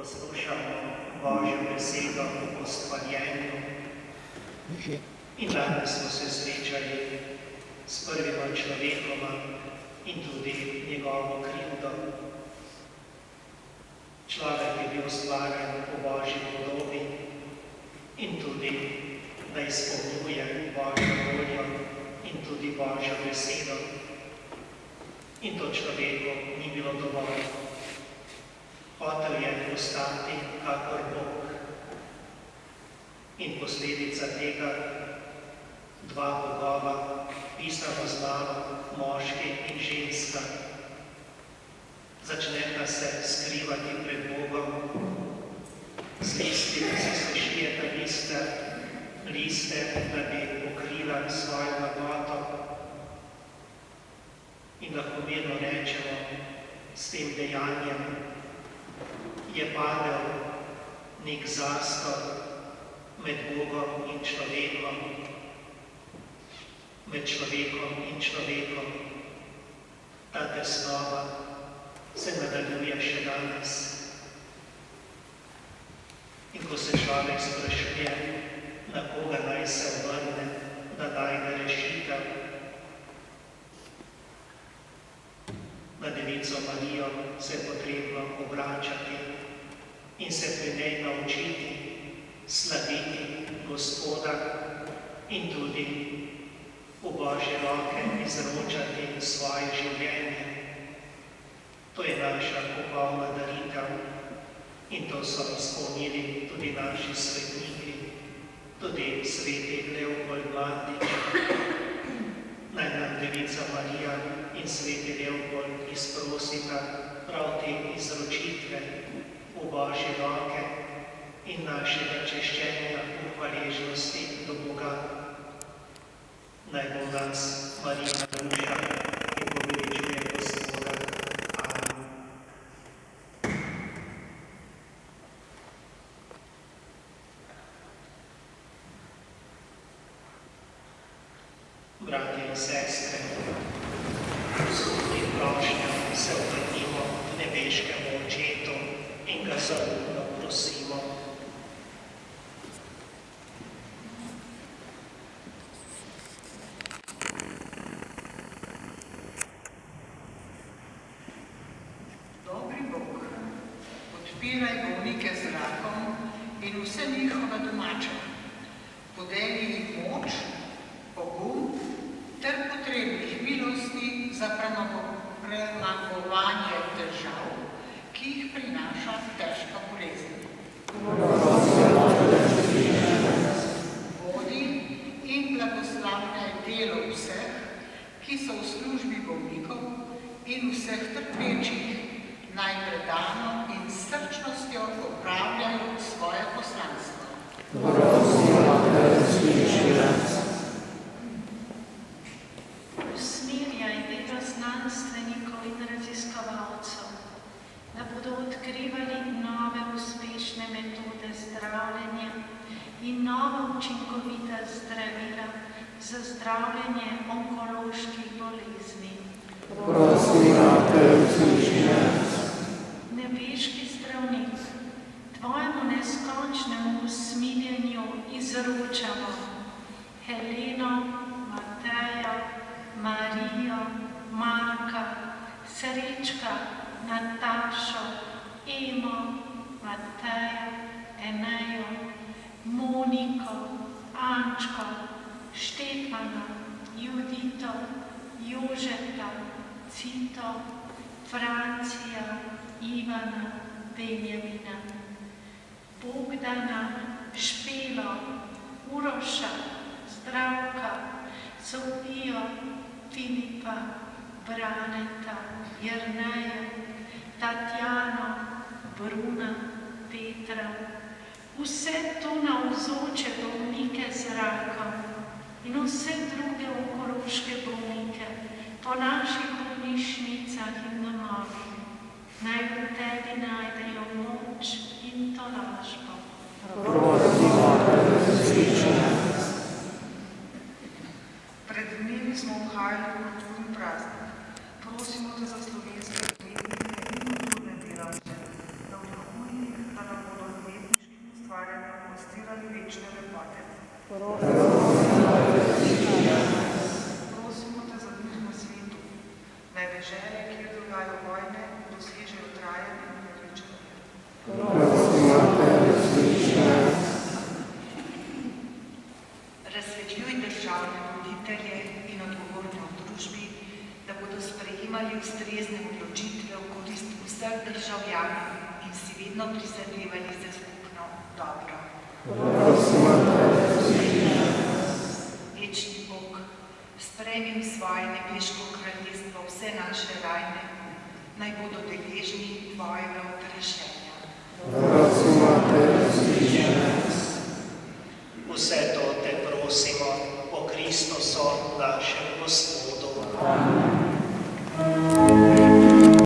poslušamo Božjo besedo o stvarjenju. In danes smo se srečali s prvima človekoma in tudi njegovo krivdo. Človek je bil stvarjen po Božji podobi in tudi, da izpolnjuje Božjo voljo in tudi Božjo besedo. In to človeku ni bilo dovolj. Hotel je postati kakor Bog. In posledica tega dva bogova, pisano znano, moški in ženska, začneta se skrivati pred Bogom. Z listi si sešijeta liste, da bi pokrila svojo nagoto. In lahko mirno rečemo, s tem dejanjem je padel nek zastor med Bogom in človekom, med človekom in človekom. Ta tesnova se nadaljuje še danes. In ko se človek sprašuje, na koga naj se obrne, da najde rešitev, na Devico Marijo se je potrebno obračati in se pri njej naučiti slaviti Gospoda in tudi v Božje roke izročati svoje življenje. To je naša popolna daritev in to so izpolnili tudi naši svetniki, tudi sveti Leopold Mandič. Naj nam Devica Marija in sveti Leopold izprosita prav te izročitve v Božje roke in našega češčenja v hvaležnosti do Boga. Naj bo nas Marija duša in poveličuje Gospoda. Amen. Bratje in sestre, s skupnim prošnjam se obrnimo k nebeškemu Očetu in ga zaupno prosimo. Dobri Bog, odpiraj bolnike z rakom in vse njihove domače. Podeli jih moč, pogum ter potrebnih milosti za premagovanje težav, ki jih prinaša težka bolezen. Vodi in blagoslavljaj delo vseh, ki so v službi bolnikov in vseh trpečih, naj predano in s srčnostjo opravljajo svoje poslanstvo. Usmerjaj delo znanstvenikov in raziskovalcev, da bodo odkrivali nove uspešne metode zdravljenja in nova učinkovita zdravila za zdravljenje onkoloških bolezni. Nebeški zdravnik, tvojemu neskončnemu usmiljenju izročamo Heleno, Matejo, Marijo, Marka, Srečka, Natašo, Emo, Matejo, Enejo, Moniko, Ančko, Štefana, Judito, Jožeta, Cito, Francija, Ivana, Benjamina, Bogdana, Špelo, Uroša, Zdravka, Sofijo, Filipa, Braneta, Jerneja, Tatjano, Bruna, Petra, vse to navzoče bolnike z rakom in vse druge onkološke bolnike po naših bolnišnicah in domovih. Naj v tebi najdejo moč in tolažbo. Pred dnevi smo obhajali kulturni praznik. Prosimo te za slovenske odvetnike in kulturne delavce, da v duhovnih kraju vojne dosežejo trajanje in pravično mir. Razsvetljuj državne voditelje in odgovorne v družbi, da bodo sprejemali ustrezne odločitve v korist vseh državljanov in si vedno prizadevali za skupno dobro. Večni Bog, sprejmi v svoje nebeško kraljestvo vse naše rajne, naj bodo deležni tvojega odrešenja. Vse to te prosimo po Kristusu našem Gospodu. Amen.